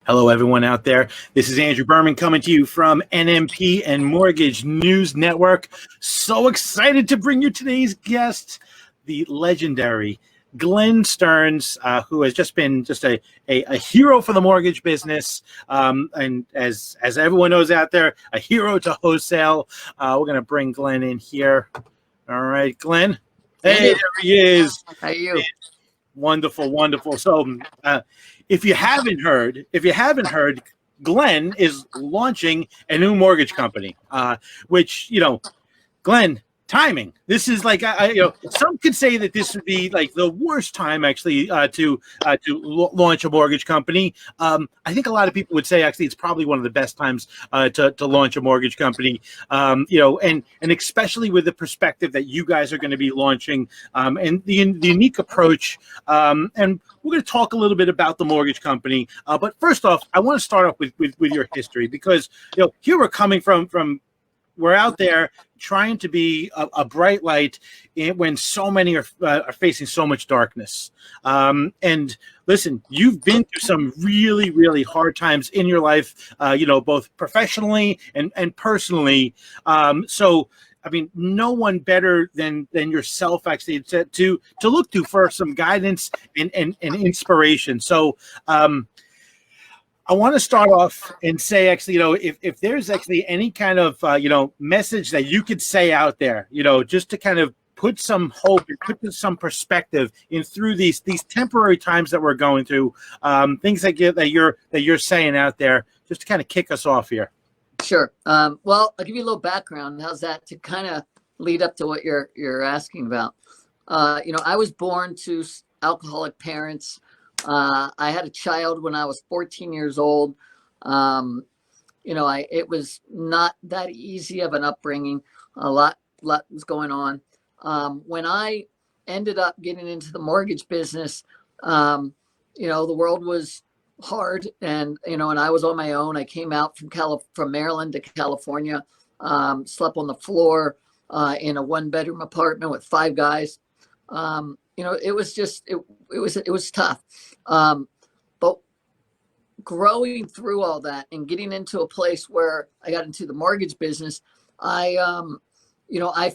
Hello, everyone out there. This is Andrew Berman coming to you from NMP and Mortgage News Network. So excited to bring you today's guest, the legendary Glenn Stearns, who has just been a hero for the mortgage business, and as everyone knows out there, a hero to wholesale. We're going to bring Glenn in here. All right, Glenn. Hey, there he is. How are you? Wonderful, wonderful. So, if you haven't heard, Glenn is launching a new mortgage company, which, Glenn, timing. This is like, some could say that this would be like the worst time actually to launch a mortgage company. I think a lot of people would say actually it's probably one of the best times to launch a mortgage company. And especially with the perspective that you guys are going to be launching, and the unique approach. And we're going to talk a little bit about the mortgage company. But first off, I want to start off with your history, because here we're coming from. We're out there trying to be a bright light when so many are facing so much darkness. And listen, you've been through some really, really hard times in your life, both professionally and personally. So, I mean, no one better than yourself actually to look to for some guidance and inspiration. So, I want to start off and say, actually, if there's actually any kind of, message that you could say out there, just to kind of put some hope and put some perspective in through these temporary times that we're going through, things that you're saying out there, just to kind of kick us off here. Sure. Well, I'll give you a little background. How's that to kind of lead up to what you're asking about? I was born to alcoholic parents. I had a child when I was 14 years old. It was not that easy of an upbringing. A lot was going on. When I ended up getting into the mortgage business, the world was hard, and I was on my own. I came out from Maryland to California, slept on the floor in a 1-bedroom apartment with 5 guys. It was tough. But growing through all that and getting into a place where I got into the mortgage business, I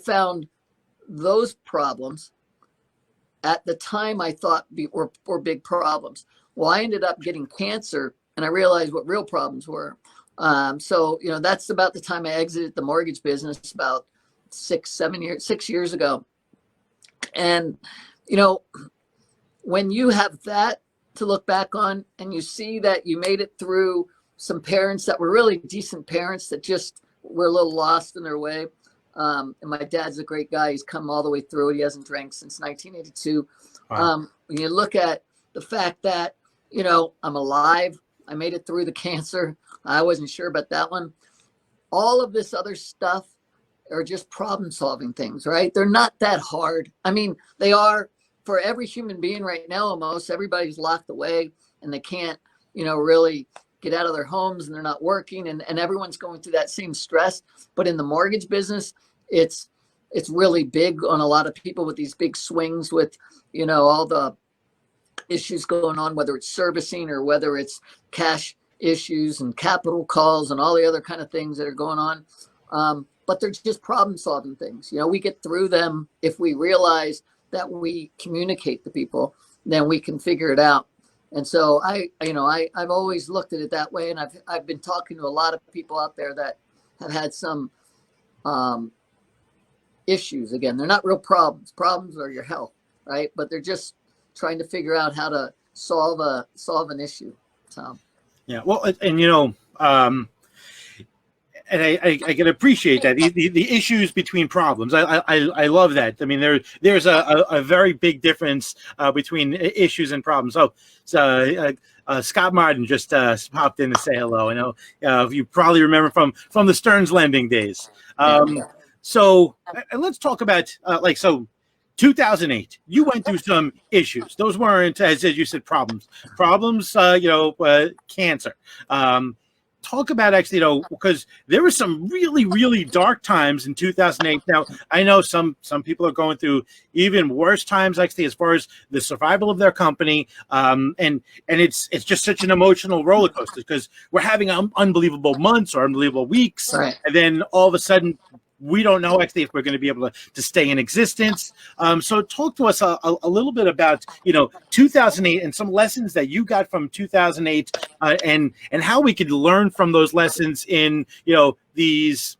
found those problems at the time I thought were big problems. Well, I ended up getting cancer, and I realized what real problems were. So that's about the time I exited the mortgage business, about 6 years ago. And when you have that to look back on, and you see that you made it through some parents that were really decent parents that just were a little lost in their way. And my dad's a great guy. He's come all the way through it. He hasn't drank since 1982. Wow. When you look at the fact that, I'm alive, I made it through the cancer. I wasn't sure about that one. All of this other stuff are just problem solving things, right? They're not that hard. I mean, they are for every human being right now. Almost everybody's locked away, and they can't, really get out of their homes, and they're not working, and everyone's going through that same stress. But in the mortgage business, it's really big on a lot of people with these big swings with, all the issues going on, whether it's servicing or whether it's cash issues and capital calls and all the other kind of things that are going on. But they're just problem solving things. We get through them if we realize that we communicate to people, then we can figure it out. And so I've always looked at it that way. And I've been talking to a lot of people out there that have had some issues. Again, they're not real problems. Problems are your health, right? But they're just trying to figure out how to solve an issue. So, yeah. Well, and and I can appreciate that the issues between problems. I love that. I mean, there's a very big difference between issues and problems. So Scott Martin just popped in to say hello. I know you probably remember from the Stearns lending days. So let's talk about 2008. You went through some issues. Those weren't, as you said, problems. Cancer. talk about actually, because there were some really, really dark times in 2008. Now, I know some people are going through even worse times, actually, as far as the survival of their company. And it's just such an emotional roller coaster because we're having unbelievable months or unbelievable weeks, Right. and then all of a sudden, we don't know actually if we're going to be able to stay in existence. So talk to us a little bit about 2008 and some lessons that you got from 2008, and how we could learn from those lessons in these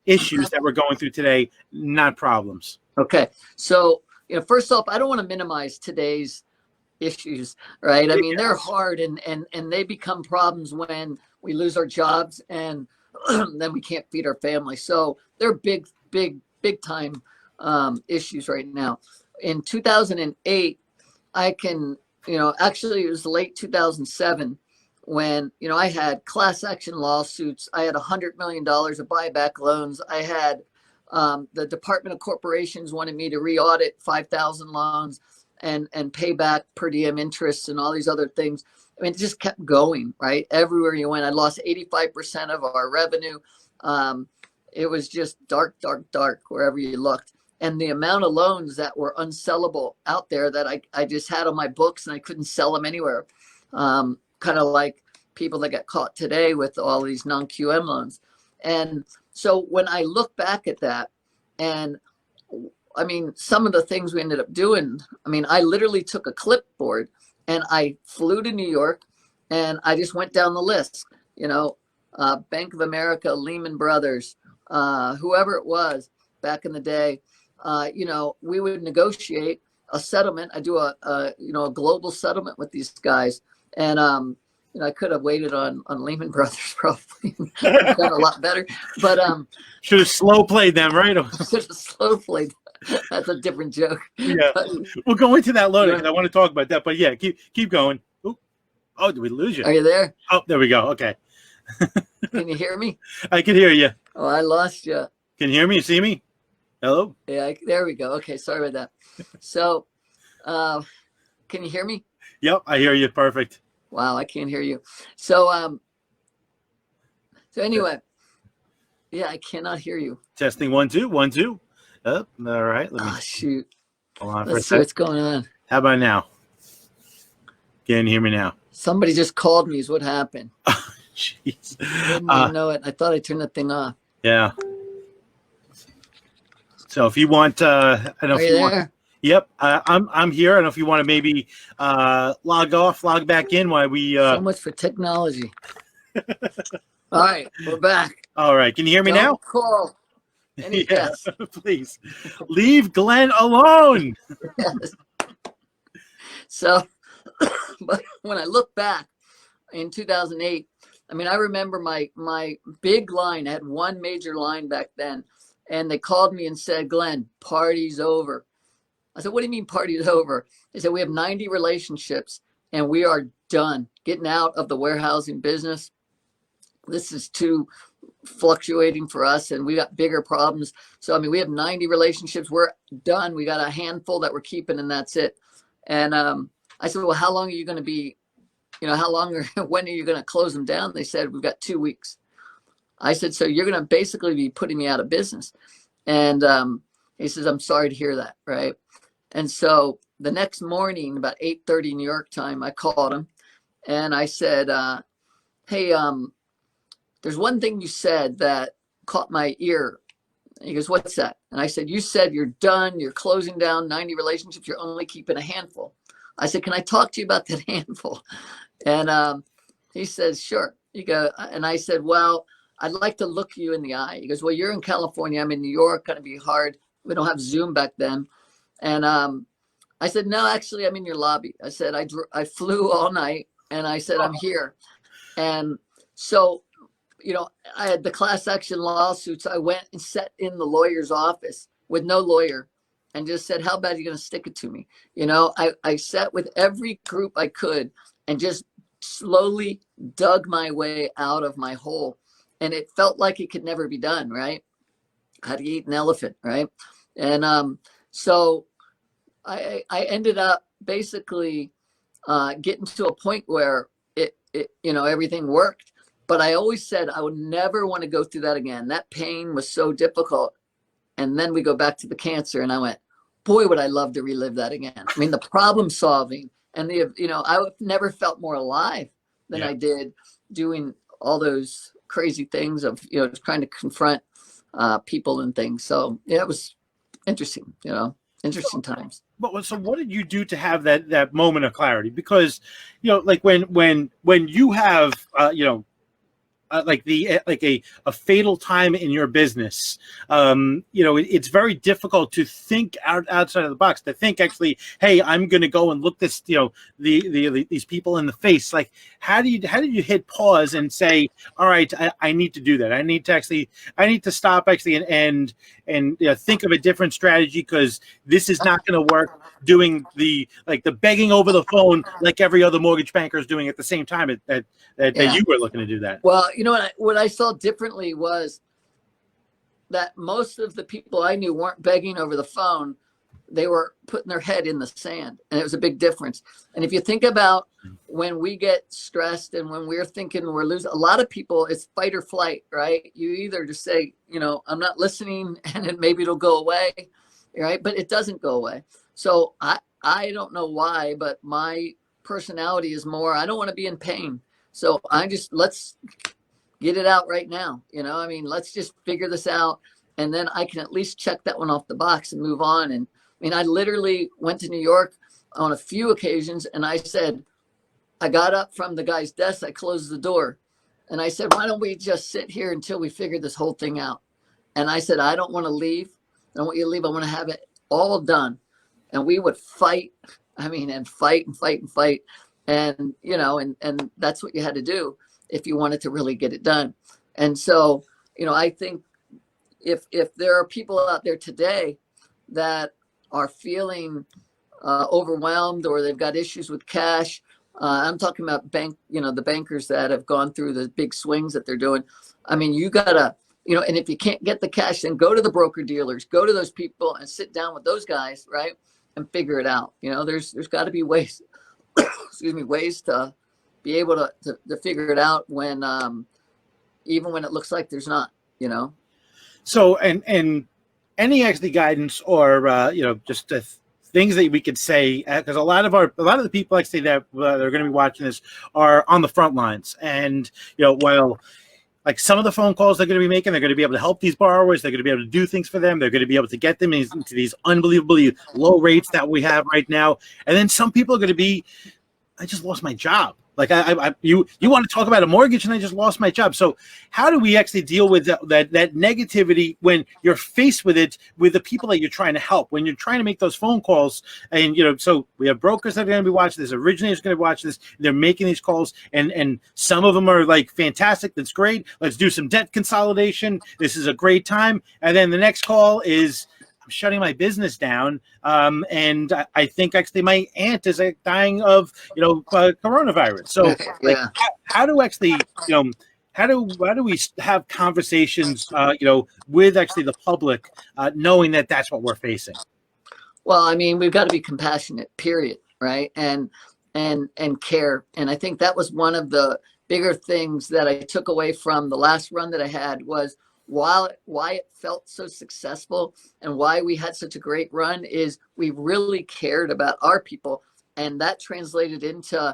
issues that we're going through today, not problems. Okay. So first off, I don't want to minimize today's issues, right? I mean, they're hard, and they become problems when we lose our jobs and then we can't feed our family. So they're big time issues right now. In 2008, I can, actually it was late 2007 when, I had class action lawsuits. I had $100 million of buyback loans. I had the Department of Corporations wanted me to re-audit 5,000 loans and pay back per diem interest and all these other things. I mean, it just kept going, right? Everywhere you went, I lost 85% of our revenue. It was just dark wherever you looked. And the amount of loans that were unsellable out there that I just had on my books and I couldn't sell them anywhere. Kind of like people that got caught today with all these non-QM loans. And so when I look back at that, and I mean, some of the things we ended up doing, I mean, I literally took a clipboard and I flew to New York and I just went down the list, Bank of America, Lehman Brothers, whoever it was back in the day, we would negotiate a settlement. I do a global settlement with these guys. And, I could have waited on Lehman Brothers probably done a lot better, but should have slow played them, right? Should have slow played. That's a different joke. Yeah, we'll go into that later because I want to talk about that. But yeah, keep going. Ooh. Oh, did we lose you? Are you there? Oh, there we go. Okay. Can you hear me? I can hear you. Oh, I lost you. Can you hear me? You see me? Hello? Yeah, there we go. Okay, sorry about that. So, can you hear me? Yep, I hear you. Perfect. Wow, I can't hear you. So anyway, yeah, I cannot hear you. Testing 1 2 1 2. Oh, all right. Let me shoot. Hold on for a Let's see second. what's going on. How about now? Can you hear me now? Somebody just called me. Is what happened? Jeez. Didn't even know it. I thought I turned that thing off. Yeah. So if you want, I don't know Are if you you there? want. Yep, I'm here. I don't know if you want to maybe log off, log back in while we. So much for technology. All right, we're back. All right, can you hear me Don't now? call. Any Yes, please. Leave Glenn alone. Yes. So, but when I look back in 2008, I mean, I remember my big line. I had one major line back then, and they called me and said, "Glenn, party's over." I said, "What do you mean party's over?" They said, "We have 90 relationships and we are done getting out of the warehousing business. This is too fluctuating for us and we got bigger problems. So, I mean, we have 90 relationships. We're done. We got a handful that we're keeping and that's it." And I said, "Well, how long are you going to be, how long or when are you going to close them down?" They said, "We've got 2 weeks." I said, "So you're going to basically be putting me out of business." And he says, "I'm sorry to hear that." Right. And so the next morning, about 8:30 New York time, I called him and I said, "Hey, there's one thing you said that caught my ear." And he goes, "What's that?" And I said, "You said you're done. You're closing down 90 relationships. You're only keeping a handful." I said, "Can I talk to you about that handful?" And he says, "Sure." And I said, "Well, I'd like to look you in the eye." He goes, "Well, you're in California. I'm in New York. Going to be hard. We don't have Zoom back then." And I said, "No, actually, I'm in your lobby." I said, I flew all night and I said, "I'm here." And so, I had the class action lawsuits. I went and sat in the lawyer's office with no lawyer and just said, "How bad are you going to stick it to me?" I sat with every group I could and just slowly dug my way out of my hole. And it felt like it could never be done, right? How do you eat an elephant, right? And so I ended up basically getting to a point where it everything worked, But I always said I would never want to go through that again. That pain was so difficult. And then we go back to the cancer, and I went, boy, would I love to relive that again. I mean, the problem solving and I've never felt more alive than I did doing all those crazy things of, just trying to confront people and things. So yeah, it was interesting, interesting times. But so what did you do to have that moment of clarity? Because, like when you have, like a fatal time in your business, it's very difficult to think outside of the box, to think actually, hey, I'm going to go and look this, these people in the face. Like, how did you hit pause and say, all right, I need to do that. I need to stop actually and think of a different strategy, because this is not going to work, doing the begging over the phone like every other mortgage banker is doing at the same time that you were looking to do that. Well, what I saw differently was that most of the people I knew weren't begging over the phone. They were putting their head in the sand, and it was a big difference. And if you think about when we get stressed and when we're thinking we're losing, a lot of people, it's fight or flight, right? You either just say, I'm not listening, and then maybe it'll go away, right? But it doesn't go away. So I don't know why, but my personality is more, I don't want to be in pain. So let's get it out right now. Let's just figure this out. And then I can at least check that one off the box and move on. And I literally went to New York on a few occasions, and I said, I got up from the guy's desk, I closed the door, and I said, why don't we just sit here until we figure this whole thing out? And I said, I don't want to leave. I don't want you to leave. I want to have it all done. And we would fight, and fight and fight and fight. And, and that's what you had to do if you wanted to really get it done. And so, I think if there are people out there today that are feeling overwhelmed, or they've got issues with cash, I'm talking about the bankers that have gone through the big swings that they're doing. You gotta, and if you can't get the cash, then go to the broker dealers, go to those people and sit down with those guys, right? And figure it out. There's got to be ways, ways to be able to figure it out when, even when it looks like there's not, So, and any actually guidance or, just things that we could say, because a lot of the people actually that are going to be watching this are on the front lines, and, while like some of the phone calls they're going to be making, they're going to be able to help these borrowers. They're going to be able to do things for them. They're going to be able to get them into these unbelievably low rates that we have right now. And then some people are going to be, I just lost my job. Like you want to talk about a mortgage, and I just lost my job. So how do we actually deal with that negativity when you're faced with it, with the people that you're trying to help, when you're trying to make those phone calls? And so we have brokers that are going to be watching this, originators going to be watching this. They're making these calls, and some of them are like, fantastic, that's great, let's do some debt consolidation, this is a great time. And then the next call is, I'm shutting my business down, and I think actually my aunt is dying of coronavirus. So how do actually how do we have conversations with actually the public, knowing that that's what we're facing? Well, we've got to be compassionate, period, right? And care. And I think that was one of the bigger things that I took away from the last run that I had, was why it felt so successful and why we had such a great run is we really cared about our people, and that translated into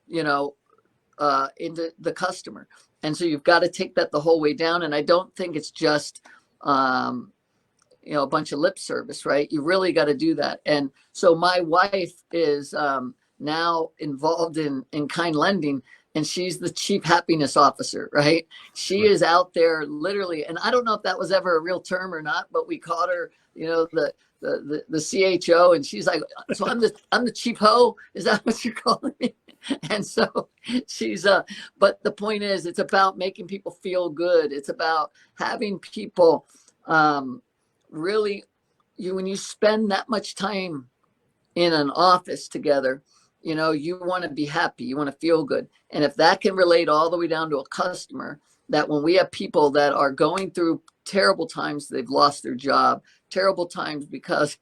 into the customer. And so you've got to take that the whole way down. And I don't think it's just a bunch of lip service, right? You really got to do that. And so my wife is now involved in kind lending, and she's the chief happiness officer, right? She is out there literally, and I don't know if that was ever a real term or not, but we called her, the CHO, and she's like, so I'm the chief ho, is that what you're calling me? And so she's but the point is, it's about making people feel good. It's about having people really, when you spend that much time in an office together, you want to be happy, you want to feel good. And if that can relate all the way down to a customer, that when we have people that are going through terrible times, they've lost their job, terrible times because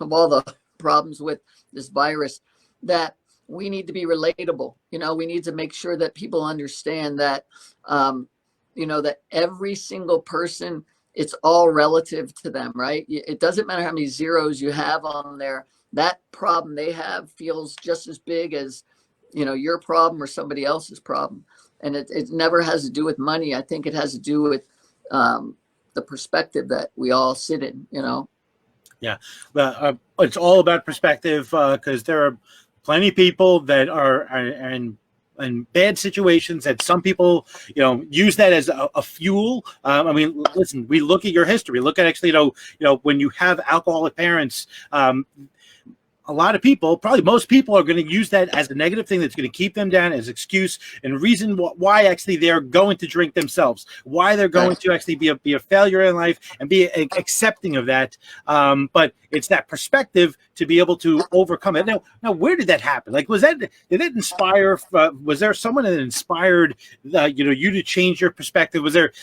of all the problems with this virus, that we need to be relatable. We need to make sure that people understand that, that every single person, it's all relative to them, right? It doesn't matter how many zeros you have on there. That problem they have feels just as big as, your problem or somebody else's problem. And it never has to do with money. I think it has to do with the perspective that we all sit in. Yeah, but it's all about perspective, because there are plenty of people that are in bad situations that some people, use that as a fuel. I mean, listen, we look at your history. Look at actually, when you have alcoholic parents. A lot of people, probably most people, are going to use that as a negative thing that's going to keep them down as excuse and reason why actually they're going to drink themselves, why they're going to actually be a failure in life and be accepting of that. But it's that perspective to be able to overcome it. Now, where did that happen? Like, did that inspire? Was there someone that inspired you to change your perspective? Was there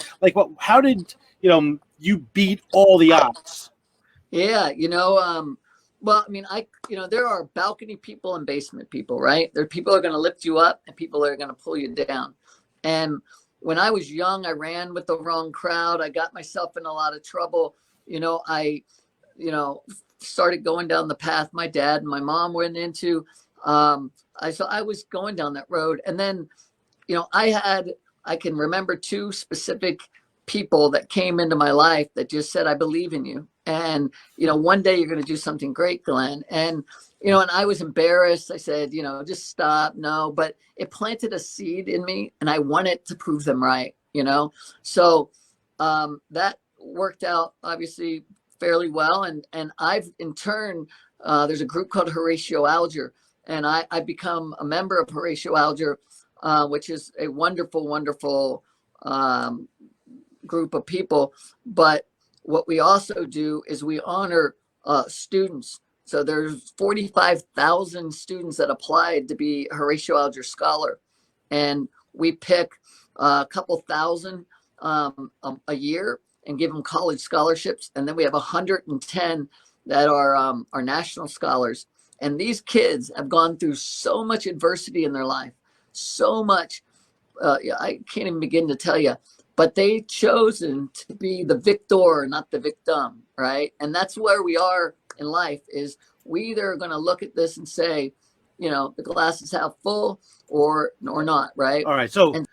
how did you beat all the odds? Yeah, well, I mean, there are balcony people and basement people, right? There are people who are going to lift you up and people that are going to pull you down. And when I was young, I ran with the wrong crowd. I got myself in a lot of trouble. I started going down the path my dad and my mom went into. I was going down that road. And then, I can remember two specific people that came into my life that just said, I believe in you. And, one day you're going to do something great, Glenn. And, and I was embarrassed. I said, just stop. No, but it planted a seed in me and I wanted to prove them right, So that worked out obviously fairly well. And I've in turn, there's a group called Horatio Alger, and I've become a member of Horatio Alger, which is a wonderful, wonderful group of people. But what we also do is we honor students. So there's 45,000 students that applied to be Horatio Alger Scholar. And we pick a couple thousand a year and give them college scholarships. And then we have 110 that are national scholars. And these kids have gone through so much adversity in their life, so much. I can't even begin to tell you. But they chosen to be the victor, not the victim, right? And that's where we are in life, is we either are going to look at this and say, the glass is half full or not, right? All right. So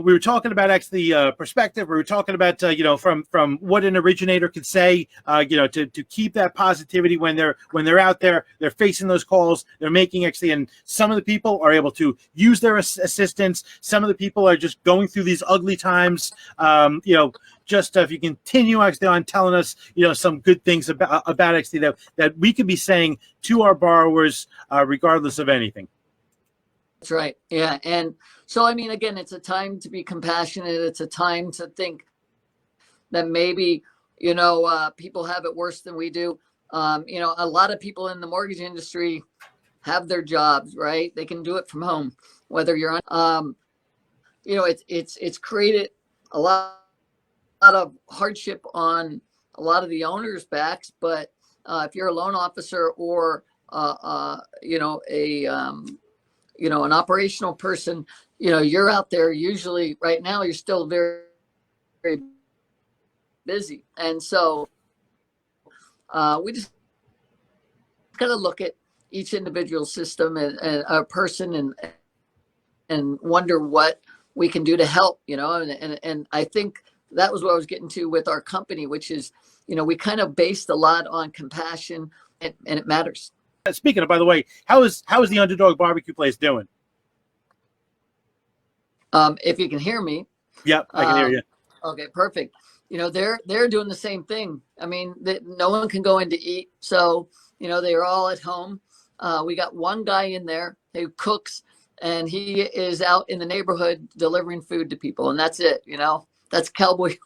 we were talking about actually perspective. We were talking about, from what an originator could say, to keep that positivity when they're out there, they're facing those calls, they're making actually, and some of the people are able to use their assistance. Some of the people are just going through these ugly times. Just if you continue actually on telling us, some good things about actually that we could be saying to our borrowers, regardless of anything. That's right. Yeah. And so, I mean, again, it's a time to be compassionate. It's a time to think that maybe, people have it worse than we do. A lot of people in the mortgage industry have their jobs, right? They can do it from home, whether you're on, it's created a lot of hardship on a lot of the owners' backs. But if you're a loan officer or, an operational person, you're out there usually right now, you're still very, very busy. And so we just got to look at each individual system and a person and wonder what we can do to help, and I think that was what I was getting to with our company, which is, we kind of based a lot on compassion and it matters. Speaking of, by the way, how is the Underdog Barbecue place doing? If you can hear me. Yep, I can hear you. Okay, perfect. They're doing the same thing. I mean, no one can go in to eat, so they're all at home. We got one guy in there who cooks, and he is out in the neighborhood delivering food to people, and that's it. That's Cowboy.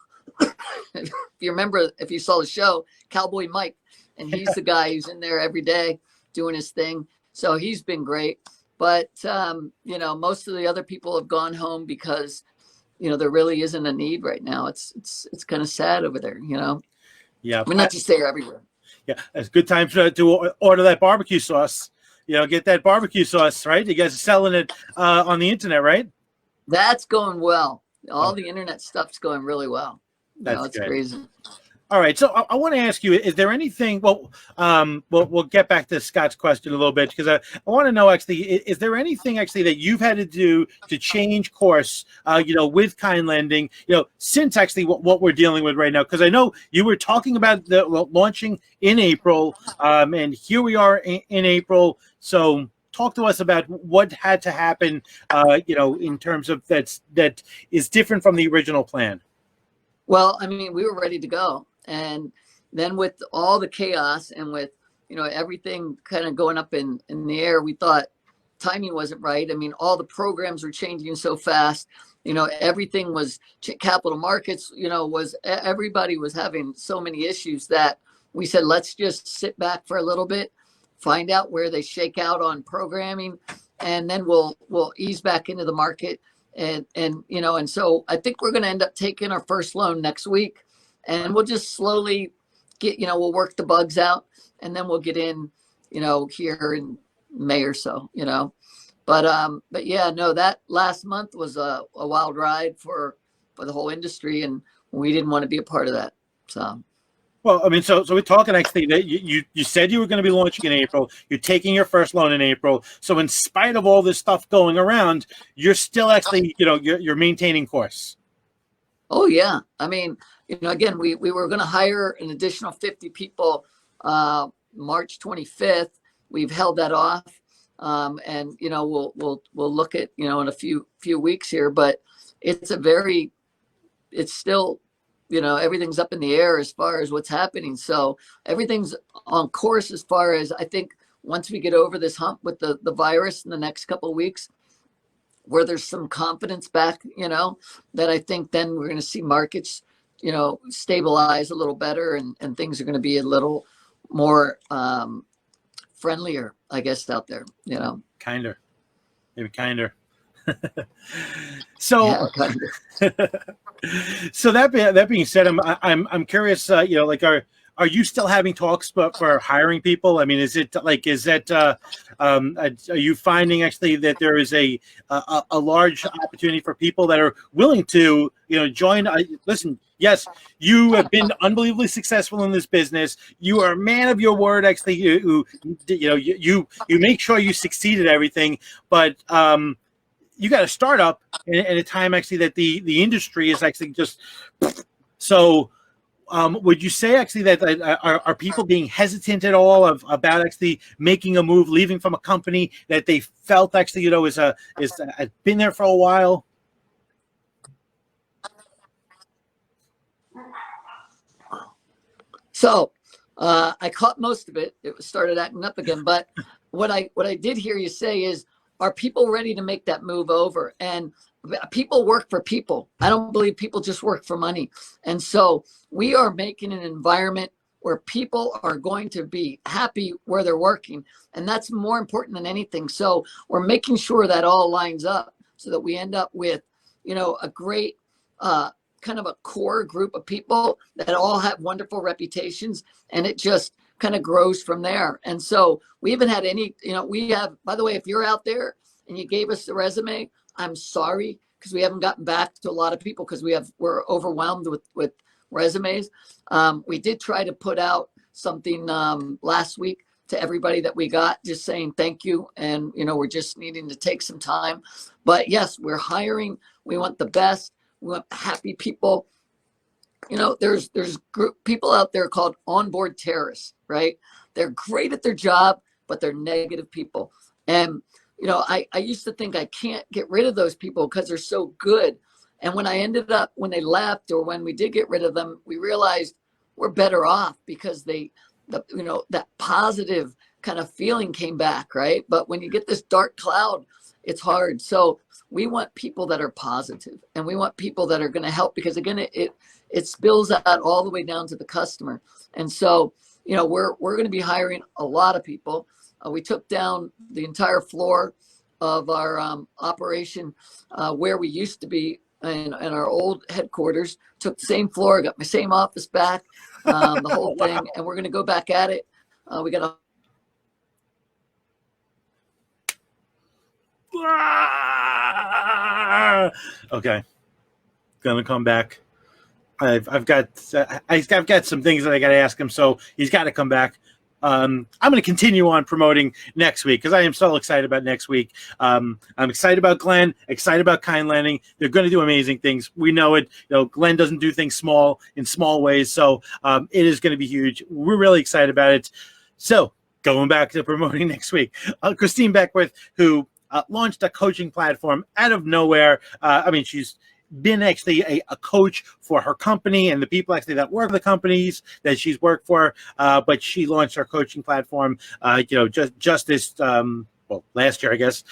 If you remember, if you saw the show, Cowboy Mike, and he's the guy who's in there every day doing his thing. So he's been great. But, most of the other people have gone home because, there really isn't a need right now. It's kind of sad over there, Yeah. I mean, not just there, everywhere. Yeah. It's a good time to order that barbecue sauce. get that barbecue sauce, right? You guys are selling it on the internet, right? That's going well. Oh, All the internet stuff's going really well. that's It's good. crazy. All right, so I want to ask you: is there anything? Well, we'll get back to Scott's question a little bit because I want to know actually: is there anything actually that you've had to do to change course? With kind lending, since actually what we're dealing with right now, because I know you were talking about the launching in April, and here we are in April. So talk to us about what had to happen, in terms of that is different from the original plan. Well, I mean, we were ready to go. And then with all the chaos and with, everything kind of going up in the air, we thought timing wasn't right. I mean, all the programs were changing so fast. Everything was capital markets, everybody was having so many issues that we said, let's just sit back for a little bit, find out where they shake out on programming, and then we'll ease back into the market. And so I think we're going to end up taking our first loan next week, and we'll just slowly we'll work the bugs out, and then we'll get in, here in May or so, but yeah, no, that last month was a wild ride for the whole industry, and we didn't want to be a part of that. So. Well, I mean, so we're talking actually that you said you were going to be launching in April. You're taking your first loan in April. So in spite of all this stuff going around, you're still actually, you're maintaining course. Oh yeah, I mean, again, we were going to hire an additional 50 people March 25th. We've held that off, and we'll look at in a few weeks here, but it's still. Everything's up in the air as far as what's happening. So everything's on course as far as I think once we get over this hump with the virus in the next couple of weeks, where there's some confidence back, that I think then we're going to see markets, stabilize a little better, and things are going to be a little more friendlier, I guess, out there, Kinder, maybe kinder. So, yeah, kind of. so that being said, I'm curious. Are you still having talks for hiring people? I mean, are you finding actually that there is a large opportunity for people that are willing to join? Listen, yes, you have been unbelievably successful in this business. You are a man of your word. Actually, you make sure you succeed at everything, but you got to start up in a time actually that the industry is actually just so. Would you say actually that are people being hesitant at all about actually making a move, leaving from a company that they felt actually is been there for a while? So I caught most of it. It started acting up again. But what I did hear you say is, are people ready to make that move over? And people work for people. I don't believe people just work for money. And so we are making an environment where people are going to be happy where they're working. And that's more important than anything. So we're making sure that all lines up so that we end up with, a great kind of a core group of people that all have wonderful reputations, and it just kind of grows from there. And so we haven't had any, we have, by the way, if you're out there and you gave us the resume, I'm sorry, because we haven't gotten back to a lot of people because we're overwhelmed with resumes. We did try to put out something last week to everybody that we got, just saying thank you. And, we're just needing to take some time. But yes, we're hiring. We want the best. We want happy people. There's people out there called onboard terrorists, right? They're great at their job, but they're negative people. And, I used to think I can't get rid of those people because they're so good. And when they left, or when we did get rid of them, we realized we're better off because that positive kind of feeling came back, right? But when you get this dark cloud, it's hard. So we want people that are positive, and we want people that are going to help, because again, it spills out all the way down to the customer. And so, we're going to be hiring a lot of people. We took down the entire floor of our operation where we used to be in our old headquarters. Took the same floor, got my same office back, the whole thing, and we're going to go back at it. We got Okay, gonna come back. I've got some things that I got to ask him, so he's got to come back. I'm going to continue on promoting next week because I am so excited about next week. I'm excited about Glenn, excited about Kind Landing. They're going to do amazing things. We know it. Glenn doesn't do things in small ways, so it is going to be huge. We're really excited about it. So going back to promoting next week, Christine Beckwith, who launched a coaching platform out of nowhere. She's been actually a coach for her company and the people actually that work for the companies that she's worked for, but she launched her coaching platform just this last year, I guess.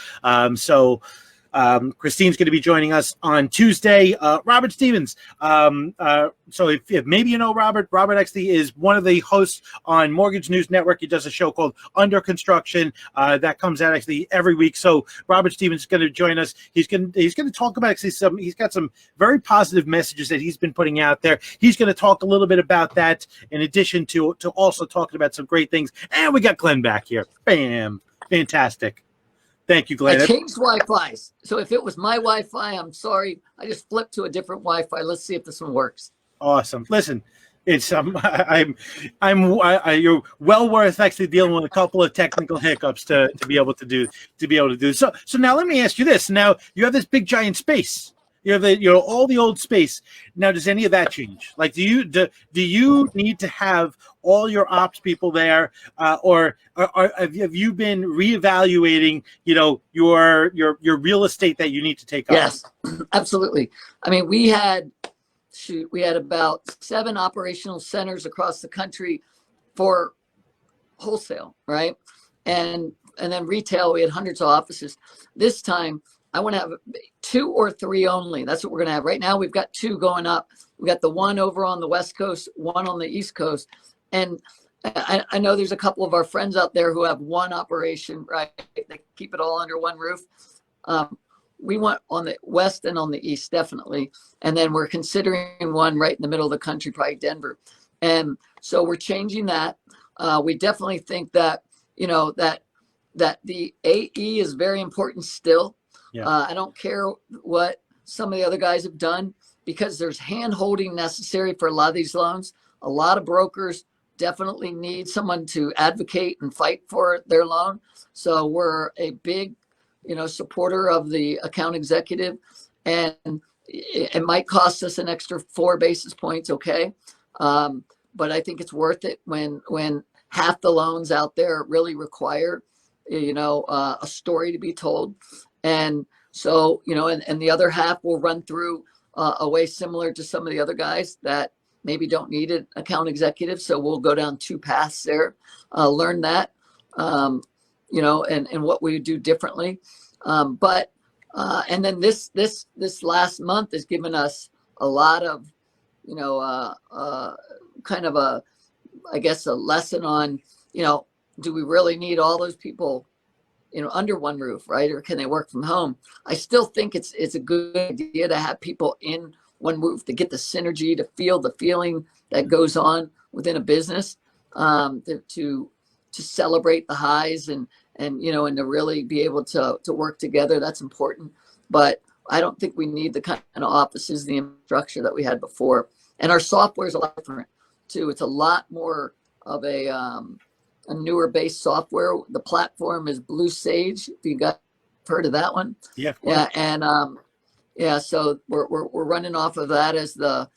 Christine's going to be joining us on Tuesday. Robert Stevens. So if maybe you know Robert actually is one of the hosts on Mortgage News Network. He does a show called Under Construction that comes out actually every week. So Robert Stevens is going to join us. He's going to talk about actually he's got some very positive messages that he's been putting out there. He's going to talk a little bit about that in addition to also talking about some great things. And we got Glenn back here. Bam. Fantastic. Thank you, Glenn. I changed Wi-Fi. So if it was my Wi-Fi, I'm sorry. I just flipped to a different Wi-Fi. Let's see if this one works. Awesome. Listen, it's you're well worth actually dealing with a couple of technical hiccups to be able to do. So now let me ask you this. Now you have this big giant space. You have all the old space. Now, does any of that change? Like, do you need to have all your ops people there, or have you been reevaluating, your real estate that you need to take on? Yes, absolutely. I mean, we had about 7 operational centers across the country for wholesale, right? And then retail, we had hundreds of offices. This time, I want to have 2 or 3 only. That's what we're going to have. Right now, we've got 2 going up. We got the one over on the West Coast, one on the East Coast. And I know there's a couple of our friends out there who have one operation, right? They keep it all under one roof. We want on the West and on the East, definitely. And then we're considering one right in the middle of the country, probably Denver. And so we're changing that. We definitely think that, that the AE is very important still. Yeah. I don't care what some of the other guys have done because there's hand holding necessary for a lot of these loans. A lot of brokers definitely need someone to advocate and fight for their loan. So we're a big, supporter of the account executive, and it might cost us an extra 4 basis points. Okay. But I think it's worth it when half the loans out there really require, a story to be told. And so, and the other half will run through a way similar to some of the other guys that maybe don't need an account executive. So we'll go down 2 paths there, learn that, and what we would do differently. And then this last month has given us a lot of, kind of a lesson on, do we really need all those people under one roof, right? Or can they work from home? I still think it's a good idea to have people in one roof to get the synergy, to feel the feeling that goes on within a business, to celebrate the highs and to really be able to work together. That's important. But I don't think we need the kind of offices, the infrastructure that we had before. And our software is a lot different too. It's a lot more of a newer based software. The platform is Blue Sage. If you heard of that one? Yeah. Yeah. And so we're running off of that as the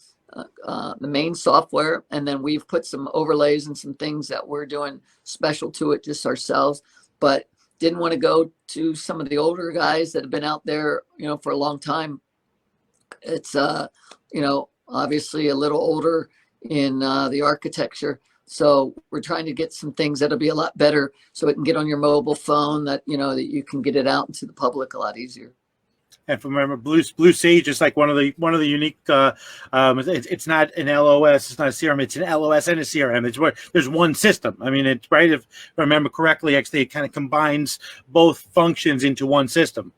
main software, and then we've put some overlays and some things that we're doing special to it just ourselves. But didn't want to go to some of the older guys that have been out there, for a long time. It's obviously a little older in the architecture. So we're trying to get some things that'll be a lot better, so it can get on your mobile phone, that that you can get it out into the public a lot easier. And remember, Blue Sage is like one of the unique. It's not an LOS, it's not a CRM. It's an LOS and a CRM. It's where there's one system. I mean, it's right. If I remember correctly, actually, it kind of combines both functions into one system.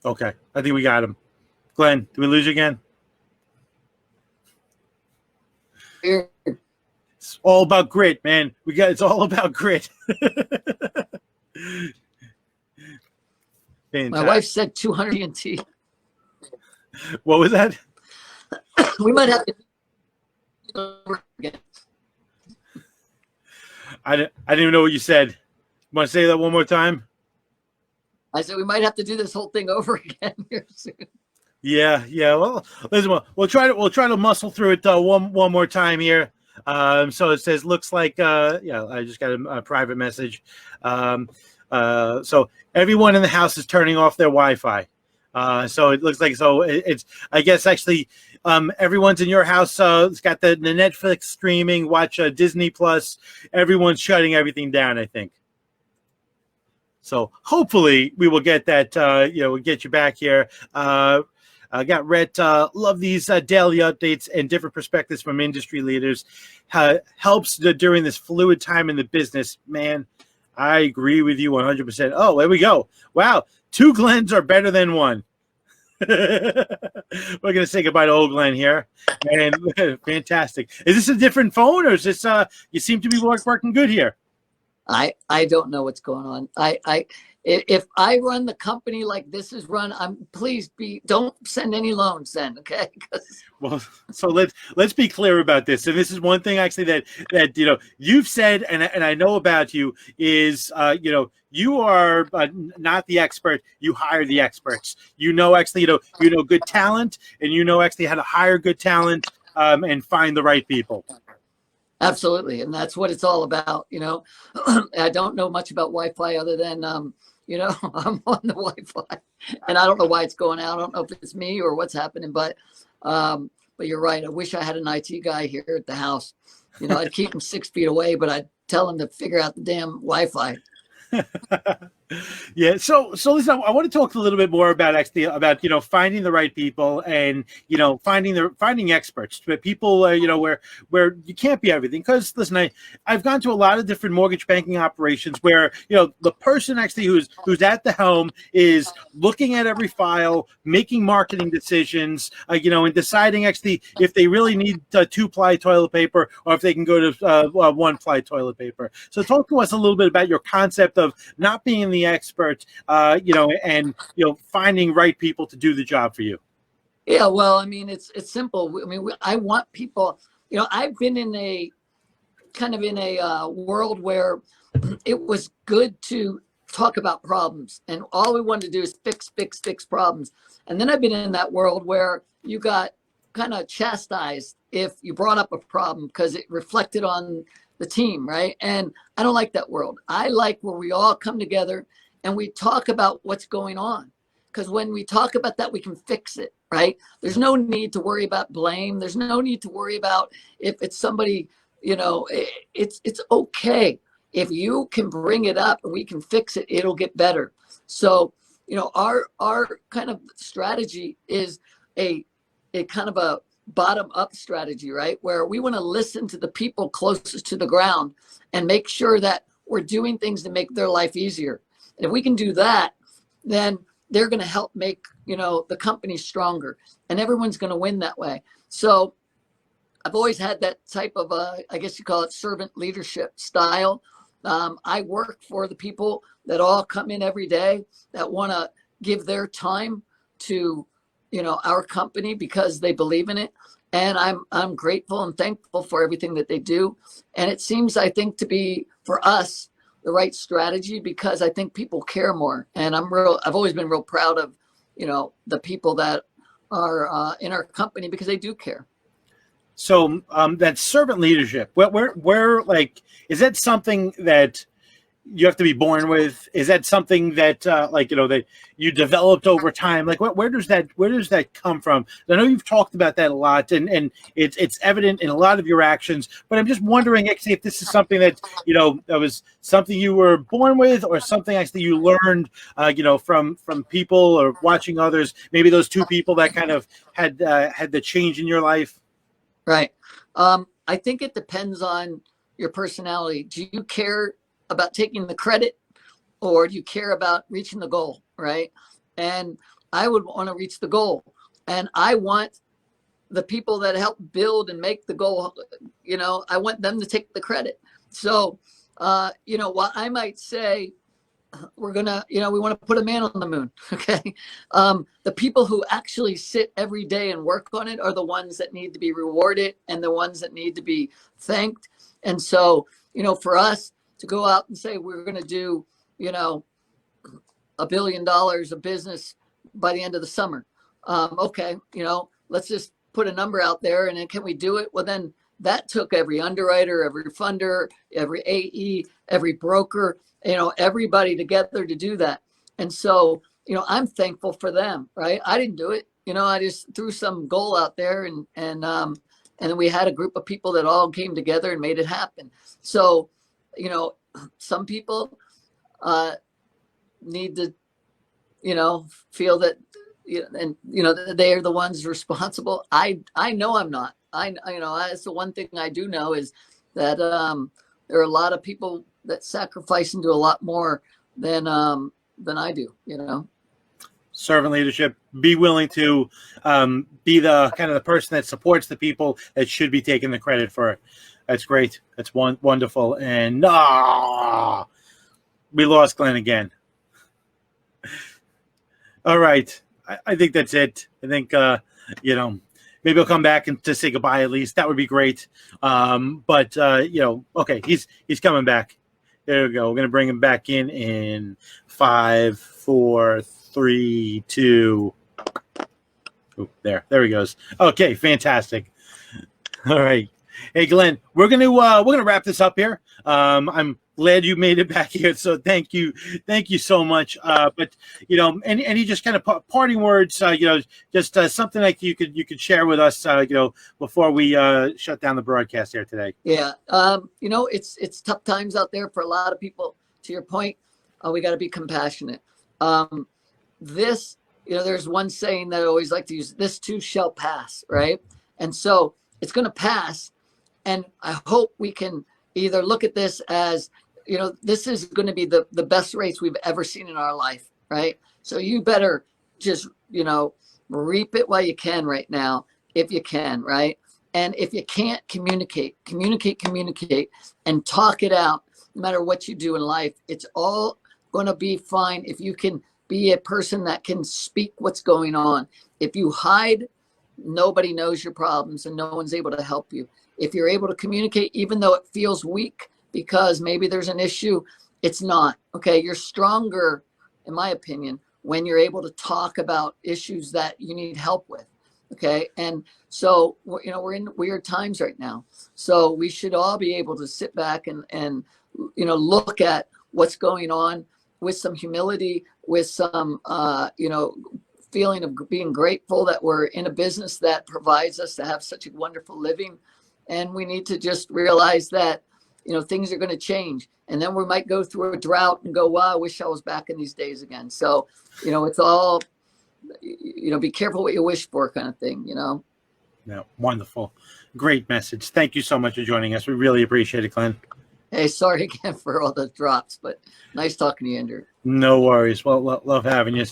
Okay, I think we got him. Glenn, did we lose you again? It's all about grit, man. It's all about grit. My wife Fantastic. said 200 TNT. What was that? We might have to do it over again. I didn't even know what you said. Want to say that one more time? I said we might have to do this whole thing over again here soon. Yeah, yeah. Well, listen, we'll try to muscle through it one more time here. So it says, looks like yeah, I just got a private message. So everyone in the house is turning off their Wi-Fi. So it looks like, it's, I guess actually everyone's in your house. It's got the Netflix streaming, watch Disney Plus. Everyone's shutting everything down, I think. So hopefully we will get that, we'll get you back here. I got Rhett. Love these daily updates and different perspectives from industry leaders. Helps during this fluid time in the business. Man, I agree with you 100%. Oh, there we go. Wow. 2 Glens are better than 1. We're going to say goodbye to old Glenn here. And fantastic. Is this a different phone, or is this, you seem to be working good here? I don't know what's going on. If I run the company like this is run, please don't send any loans then, okay? Well, so let's be clear about this. And this is one thing actually that you've said, and I know about you is you are not the expert. You hire the experts. Actually good talent, and actually how to hire good talent and find the right people. Absolutely, and that's what it's all about. I don't know much about Wi-Fi other than I'm on the Wi-Fi, and I don't know why it's going out. I don't know if it's me or what's happening, but you're right. I wish I had an IT guy here at the house. I'd keep him 6 feet away, but I'd tell him to figure out the damn Wi-Fi. Yeah. So listen, I want to talk a little bit more about finding the right people and finding experts, but people where you can't be everything. Because listen, I've gone to a lot of different mortgage banking operations where the person actually who's at the helm is looking at every file, making marketing decisions, and deciding actually if they really need 2-ply toilet paper or if they can go to 1-ply toilet paper. So talk to us a little bit about your concept of not being the expert, and finding right people to do the job for you. Yeah, well, I mean, it's simple. I mean, I want people. I've been in a world where it was good to talk about problems, and all we wanted to do is fix problems. And then I've been in that world where you got kind of chastised if you brought up a problem because it reflected on the team, right? And I don't like that world. I like where we all come together and we talk about what's going on. Because when we talk about that, we can fix it, right? There's no need to worry about blame. There's no need to worry about if it's somebody, it's okay. If you can bring it up and we can fix it, it'll get better. So, our kind of strategy is a kind of a bottom-up strategy, right? Where we want to listen to the people closest to the ground and make sure that we're doing things to make their life easier. And if we can do that, then they're going to help make, the company stronger, and everyone's going to win that way. So I've always had that type of, I guess you call it servant leadership style. I work for the people that all come in every day that want to give their time to our company because they believe in it. And I'm grateful and thankful for everything that they do. And it seems, I think, to be for us the right strategy because I think people care more. And I've always been real proud of, the people that are in our company because they do care. So that servant leadership, where like, is that something that you have to be born with? Is that something that that you developed over time? Like where does that come from? I know you've talked about that a lot, and it's evident in a lot of your actions. But I'm just wondering actually if this is something that that was something you were born with, or something actually you learned from people or watching others. Maybe those 2 people that kind of had the change in your life. Right. I think it depends on your personality. Do you care about taking the credit, or do you care about reaching the goal, right? And I would want to reach the goal, and I want the people that help build and make the goal, I want them to take the credit. So, while I might say we're gonna, we want to put a man on the moon, okay? The people who actually sit every day and work on it are the ones that need to be rewarded and the ones that need to be thanked. And so, for us to go out and say we're going to do, $1 billion of business by the end of the summer. Okay, let's just put a number out there, and then can we do it? Well, then that took every underwriter, every funder, every AE, every broker, everybody together to do that. And so, I'm thankful for them, right? I didn't do it. I just threw some goal out there, and then we had a group of people that all came together and made it happen. So, some people need to, feel that, they are the ones responsible. I know I'm not. That's the one thing I do know is that there are a lot of people that sacrifice and do a lot more than I do. Servant leadership. Be willing to be the kind of the person that supports the people that should be taking the credit for it. That's great. That's wonderful. And we lost Glenn again. All right. I think that's it. I think maybe he'll come back and to say goodbye at least. That would be great. But okay, he's coming back. There we go. We're gonna bring him back in 5, 4, 3, 2. Oh, there he goes. Okay, fantastic. All right. Hey Glenn, we're gonna wrap this up here. I'm glad you made it back here, so thank you so much. But any just kind of parting words, just something like you could share with us, before we shut down the broadcast here today. Yeah, it's tough times out there for a lot of people. To your point, we got to be compassionate. There's one saying that I always like to use: "This too shall pass," right? And so it's going to pass, and I hope we can either look at this as, this is going to be the best race we've ever seen in our life, right? So you better just, reap it while you can right now, if you can, right? And if you can't, communicate, and talk it out. No matter what you do in life, it's all going to be fine if you can be a person that can speak what's going on. If you hide, nobody knows your problems and no one's able to help you. If you're able to communicate, even though it feels weak because maybe there's an issue, it's not. Okay, you're stronger, in my opinion, when you're able to talk about issues that you need help with. Okay, and so we're in weird times right now. So we should all be able to sit back and look at what's going on with some humility, with some feeling of being grateful that we're in a business that provides us to have such a wonderful living. And we need to just realize that, things are going to change. And then we might go through a drought and go, wow, I wish I was back in these days again. So, it's all, be careful what you wish for kind of thing, Yeah, wonderful. Great message. Thank you so much for joining us. We really appreciate it, Glenn. Hey, sorry again for all the drops, but nice talking to you, Andrew. No worries. Well, love having you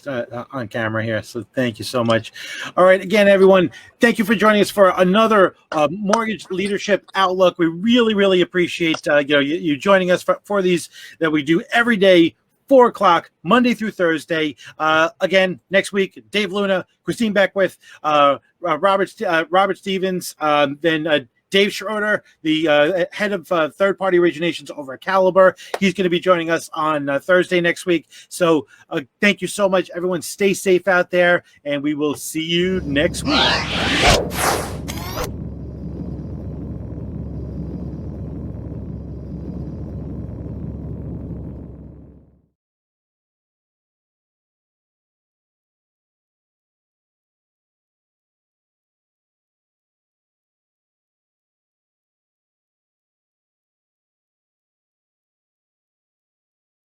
on camera here. So thank you so much. All right. Again, everyone, thank you for joining us for another Mortgage Leadership Outlook. We really, really appreciate you joining us for these that we do every day, 4 o'clock, Monday through Thursday. Again, next week, Dave Luna, Christine Beckwith, Robert Stevens, then Dave Schroeder, the head of third-party originations over at Caliber. He's going to be joining us on Thursday next week. So thank you so much, everyone. Stay safe out there, and we will see you next week.